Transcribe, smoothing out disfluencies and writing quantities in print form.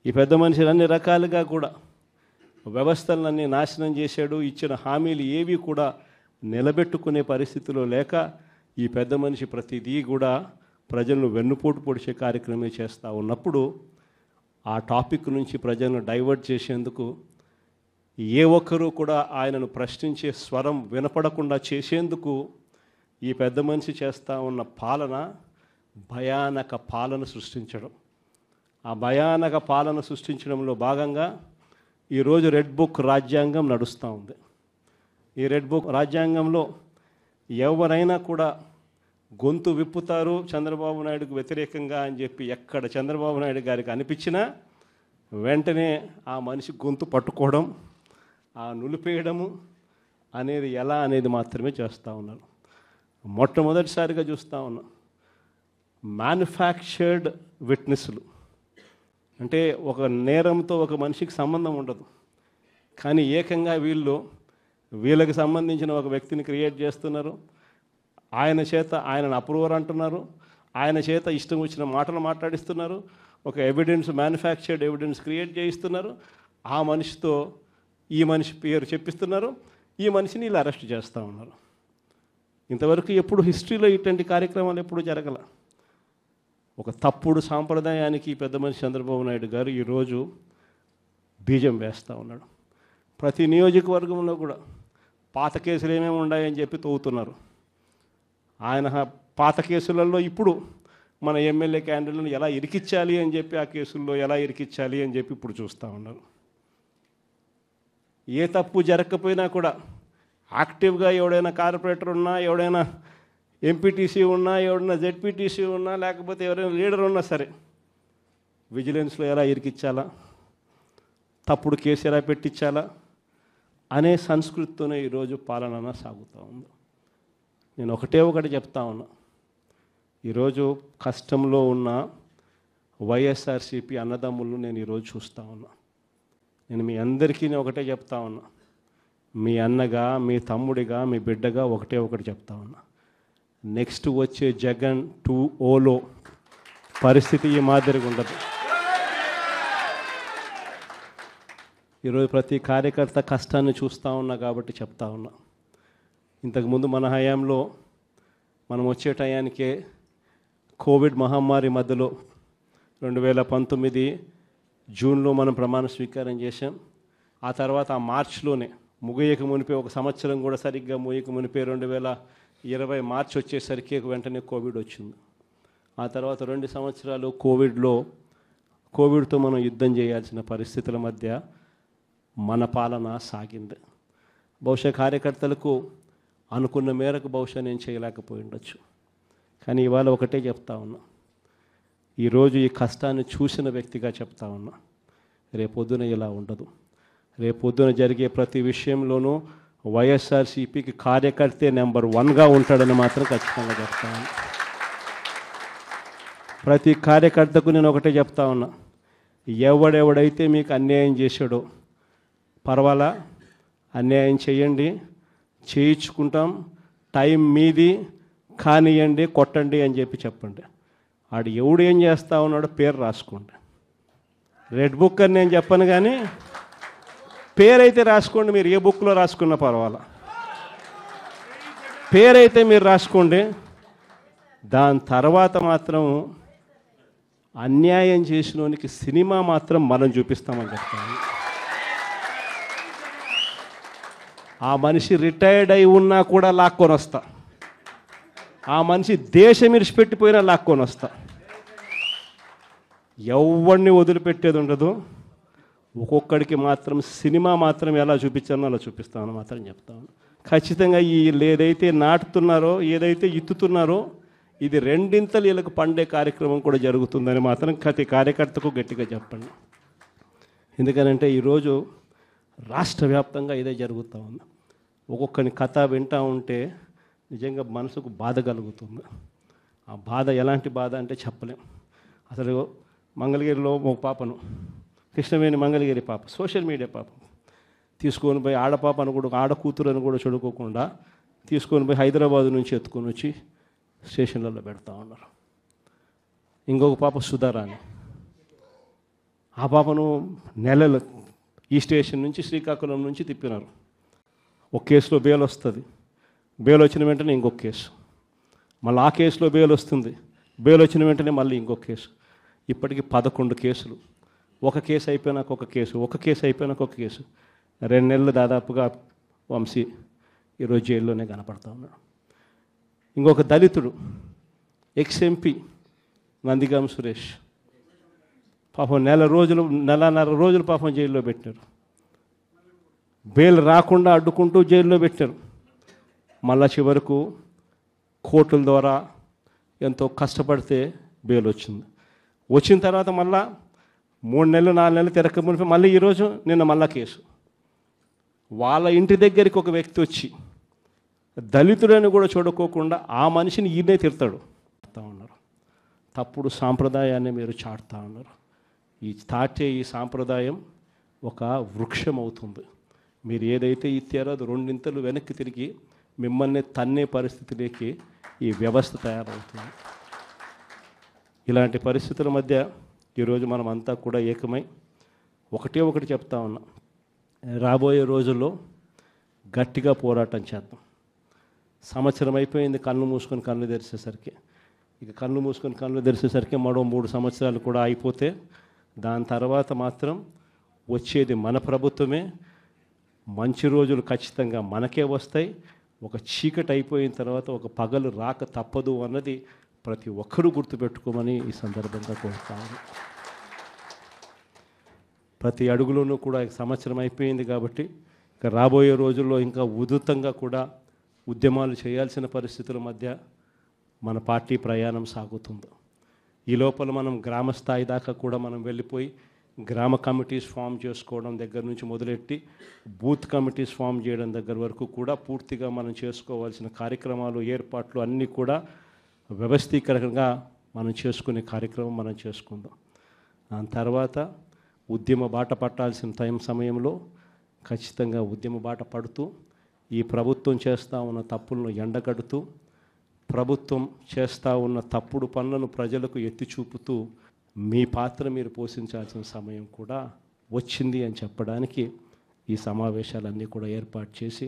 ఈ పెద్ద మనిషి అన్ని రకాలుగా కూడా వ్యవస్థలన్నీ నాశనం చేశాడు. ఇచ్చిన హామీలు ఏవి కూడా నిలబెట్టుకునే పరిస్థితిలో లేక ఈ పెద్ద మనిషి ప్రతిదీ కూడా ప్రజలను వెన్నుపోటు పొడిచే కార్యక్రమం చేస్తూ ఉన్నప్పుడు ఆ టాపిక్ నుంచి ప్రజలను డైవర్ట్ చేసేందుకు ఏ ఒక్కరూ కూడా ఆయనను ప్రశ్నించే స్వరం వినపడకుండా చేసేందుకు ఈ పెద్ద మనిషి చేస్తూ ఉన్న పాలన భయానక పాలన సృష్టించడం. ఆ భయానక పాలన సృష్టించడంలో భాగంగా ఈరోజు రెడ్ బుక్ రాజ్యాంగం నడుస్తూ ఉంది. ఈ రెడ్ బుక్ రాజ్యాంగంలో ఎవరైనా కూడా గొంతు విప్పుతారు చంద్రబాబు నాయుడుకు వ్యతిరేకంగా అని చెప్పి ఎక్కడ చంద్రబాబు నాయుడు గారికి అనిపించినా వెంటనే ఆ మనిషి గొంతు పట్టుకోవడం, ఆ నులిపేయడము అనేది ఎలా అనేది మాత్రమే చేస్తూ ఉన్నారు. మొట్టమొదటిసారిగా చూస్తూ ఉన్నాం మ్యానుఫ్యాక్చర్డ్ విట్నెస్లు. అంటే ఒక నేరంతో ఒక మనిషికి సంబంధం ఉండదు, కానీ ఏకంగా వీళ్ళకి సంబంధించిన ఒక వ్యక్తిని క్రియేట్ చేస్తున్నారు. ఆయన చేత ఆయనను అప్రూవర్ అంటున్నారు, ఆయన చేత ఇష్టం వచ్చిన మాటలు మాట్లాడిస్తున్నారు, ఒక ఎవిడెన్స్ మ్యానుఫ్యాక్చర్డ్ ఎవిడెన్స్ క్రియేట్ చేయిస్తున్నారు, ఆ మనిషితో ఈ మనిషి పేరు చెప్పిస్తున్నారు, ఈ మనిషిని ఇలా అరెస్ట్ చేస్తూ ఉన్నారు. ఇంతవరకు ఎప్పుడు హిస్టరీలో ఇటువంటి కార్యక్రమాలు ఎప్పుడు జరగల. ఒక తప్పుడు సాంప్రదాయానికి పెద్ద మనిషి చంద్రబాబు నాయుడు గారు ఈరోజు బీజం వేస్తూ ఉన్నాడు. ప్రతి నియోజకవర్గంలో కూడా పాత కేసులు ఏమేమి ఉన్నాయని చెప్పి తవ్వుతున్నారు. ఆయన పాత కేసులలో ఇప్పుడు మన ఎమ్మెల్యే క్యాండిడేట్లను ఎలా ఇరికించాలి అని చెప్పి ఆ కేసుల్లో ఎలా ఇరికించాలి అని చెప్పి ఇప్పుడు చూస్తూ ఉన్నారు. ఏ తప్పు జరగకపోయినా కూడా యాక్టివ్గా ఎవడైనా కార్పొరేటర్ ఉన్నా, ఎవడైనా ఎంపీటీసీ ఉన్నా, ఎవడైనా జెడ్పీటీసీ ఉన్నా, లేకపోతే ఎవరైనా లీడర్ ఉన్నా సరే విజిలెన్స్లో ఎలా ఇరికించాలా, తప్పుడు కేసు ఎలా పెట్టించాలా అనే సంస్కృతితోనే ఈరోజు పాలన సాగుతూ ఉంది. నేను ఒకటి చెప్తా ఉన్నా, ఈరోజు కష్టంలో ఉన్న వైఎస్ఆర్సీపీ అన్నదమ్ములను నేను ఈరోజు చూస్తూ ఉన్నా. నేను మీ అందరికీ ఒకటే చెప్తా ఉన్నా, మీ అన్నగా, మీ తమ్ముడిగా, మీ బిడ్డగా ఒకటి చెప్తా ఉన్నా. నెక్స్ట్ వచ్చే జగన్ 2.0లో పరిస్థితి ఈ మాదిరిగా ఉండదు. ఈరోజు ప్రతి కార్యకర్త కష్టాన్ని చూస్తూ ఉన్నా కాబట్టి చెప్తా ఉన్నా. ఇంతకుముందు మన హయాంలో మనం వచ్చే టయానికే కోవిడ్ మహమ్మారి మధ్యలో 2019 జూన్లో మనం ప్రమాణ స్వీకారం చేశాం. ఆ తర్వాత ఆ మార్చిలోనే ముగియక మునిపే ఒక సంవత్సరం కూడా సరిగ్గా ముగియక మునిపే 2020 మార్చి వచ్చేసరికి వెంటనే కోవిడ్ వచ్చింది. ఆ తర్వాత 2 సంవత్సరాలు కోవిడ్తో మనం యుద్ధం చేయాల్సిన పరిస్థితుల మధ్య మన పాలన సాగింది. బహుశా కార్యకర్తలకు అనుకున్న మేరకు బహుశా నేను చేయలేకపోయి ఉండొచ్చు, కానీ ఇవాళ ఒకటే చెప్తా ఉన్నా, ఈరోజు ఈ కష్టాన్ని చూసిన వ్యక్తిగా చెప్తా ఉన్నా, రేపొద్దున ఇలా ఉండదు. రేపొద్దున జరిగే ప్రతి విషయంలోనూ వైఎస్ఆర్సీపీకి కార్యకర్తే నెంబర్ 1గా ఉంటాడని మాత్రం ఖచ్చితంగా చెప్తా ఉన్నా. ప్రతి కార్యకర్తకు నేను ఒకటే చెప్తా ఉన్నా, ఎవడెవడైతే మీకు అన్యాయం చేశాడో పర్వాలా, అన్యాయం చేయండి, చేయించుకుంటాం, టైం మీది, కానియండి, కొట్టండి అని చెప్పండి. ఆడు ఎవడు ఏం చేస్తూ ఉన్నాడో పేరు రాసుకోండి. రెడ్ బుక్ అని నేను చెప్పను, కానీ పేరైతే రాసుకోండి. మీరు ఏ బుక్లో రాసుకున్నా పర్వాలా, పేరైతే మీరు రాసుకోండి. దాని తర్వాత మాత్రం అన్యాయం చేసినోనికి సినిమా మాత్రం మనం చూపిస్తామని చెప్తాను. ఆ మనిషి రిటైర్డ్ అయి ఉన్నా కూడా లాక్కొని వస్తా, ఆ మనిషి దేశం విడిచిపెట్టిపోయినా లాక్కొని వస్తా. ఎవరిని వదిలిపెట్టేది ఉండదు. ఒక్కొక్కడికి మాత్రం సినిమా మాత్రం ఎలా చూపించానో అలా చూపిస్తామని మాత్రం చెప్తాను. ఖచ్చితంగా వీళ్ళు ఏదైతే నాటుతున్నారో, ఏదైతే ఇత్తుతున్నారో, ఇది రెండింతలు వీళ్ళకు పండే కార్యక్రమం కూడా జరుగుతుందని మాత్రం ప్రతి కార్యకర్తకు గట్టిగా చెప్పండి. ఎందుకనంటే ఈరోజు రాష్ట్ర వ్యాప్తంగా ఇదే జరుగుతూ ఉంది. ఒక్కొక్కని కథ వింటూ ఉంటే నిజంగా మనసుకు బాధ కలుగుతుంది. ఆ బాధ ఎలాంటి బాధ అంటే చెప్పలేం. అసలు మంగళగిరిలో ఒక పాపను, కృష్ణవేణి మంగళగిరి పాప, సోషల్ మీడియా పాప తీసుకొని పోయి, ఆడపాపను కూడా, ఆడకూతురు అని కూడా చూడుకోకుండా తీసుకొని పోయి హైదరాబాద్ నుంచి ఎత్తుకొని వచ్చి స్టేషన్లలో పెడతా ఉన్నారు. ఇంకొక పాప సుధారాణి, ఆ పాపను నెలలు ఈ స్టేషన్ నుంచి శ్రీకాకుళం నుంచి తిప్పినారు. ఒక కేసులో బెయిల్ వస్తుంది, బెయిల్ వచ్చిన వెంటనే ఇంకొక కేసు, మళ్ళీ ఆ కేసులో బెయిల్ వస్తుంది, బెయిల్ వచ్చిన వెంటనే మళ్ళీ ఇంకొక కేసు. ఇప్పటికి 11 కేసులు. ఒక కేసు అయిపోయినాక ఒక కేసు, ఒక కేసు అయిపోయినాక ఒక కేసు. 2 నెలలు దాదాపుగా వంశీ ఈరోజు జైల్లోనే కనపడతా ఉన్నాడు. ఇంకొక దళితుడు ఎక్స్-ఎంపీ నందిగాం సురేష్ పాపం నెలన్నర రోజులు పాపం జైల్లో పెట్టారు. బెయిల్ రాకుండా అడ్డుకుంటూ జైల్లో పెట్టారు. మళ్ళా చివరకు కోర్టుల ద్వారా ఎంతో కష్టపడితే బెయిల్ వచ్చింది. వచ్చిన తర్వాత మళ్ళా 3 నెలలు 4 నెలలు తిరగకపోతే మళ్ళీ ఈరోజు నిన్న మళ్ళా కేసు. వాళ్ళ ఇంటి దగ్గరికి ఒక వ్యక్తి వచ్చి దళితుడని కూడా చూడుకోకుండా ఆ మనిషిని ఈయనే తిడతాడు ఉన్నారు. తప్పుడు సాంప్రదాయాన్ని మీరు చాటుతా ఉన్నారు. ఈ సాంప్రదాయం ఒక వృక్షం అవుతుంది. మీరు ఏదైతే ఇచ్చారో అది 2 ఇంతలు వెనక్కి తిరిగి మిమ్మల్ని తన్నే పరిస్థితిలోకి ఈ వ్యవస్థ తయారవుతుంది. ఇలాంటి పరిస్థితుల మధ్య ఈరోజు మనం అంతా కూడా ఏకమై ఒకటి చెప్తా ఉన్నాం. రాబోయే రోజుల్లో గట్టిగా పోరాటం చేద్దాం. సంవత్సరం అయిపోయింది కళ్ళు మూసుకొని కళ్ళు తెరిచేసరికి. ఇక కళ్ళు మూసుకొని కళ్ళు తెరిచేసరికి మరో 3 సంవత్సరాలు కూడా అయిపోతే దాని తర్వాత మాత్రం వచ్చేది మన ప్రభుత్వమే. మంచి రోజులు ఖచ్చితంగా మనకే వస్తాయి. ఒక చీకటి అయిపోయిన తర్వాత ఒక పగలు రాక తప్పదు అన్నది ప్రతి ఒక్కరూ గుర్తుపెట్టుకోమని ఈ సందర్భంగా కోరుతాను. ప్రతి అడుగులోనూ కూడా సంవత్సరం అయిపోయింది కాబట్టి ఇక రాబోయే రోజుల్లో ఇంకా ఉధృతంగా కూడా ఉద్యమాలు చేయాల్సిన పరిస్థితుల మధ్య మన పార్టీ ప్రయాణం సాగుతుంది. ఈ లోపల మనం గ్రామ స్థాయి దాకా కూడా మనం వెళ్ళిపోయి గ్రామ కమిటీస్ ఫామ్ చేసుకోవడం దగ్గర నుంచి మొదలెట్టి బూత్ కమిటీస్ ఫామ్ చేయడం దగ్గర వరకు కూడా పూర్తిగా మనం చేసుకోవాల్సిన కార్యక్రమాలు ఏర్పాట్లు అన్నీ కూడా వ్యవస్థీకరణగా మనం చేసుకునే కార్యక్రమం మనం చేసుకుందాం. దాని తర్వాత ఉద్యమ బాట పట్టాల్సిన సమయంలో ఖచ్చితంగా ఉద్యమ బాట పడుతూ ఈ ప్రభుత్వం చేస్తూ ఉన్న తప్పులను ఎండగడుతూ ప్రభుత్వం చేస్తూ ఉన్న తప్పుడు పనులను ప్రజలకు ఎత్తి చూపుతూ మీ పాత్ర మీరు పోషించాల్సిన సమయం కూడా వచ్చింది అని చెప్పడానికి ఈ సమావేశాలన్నీ కూడా ఏర్పాటు చేసి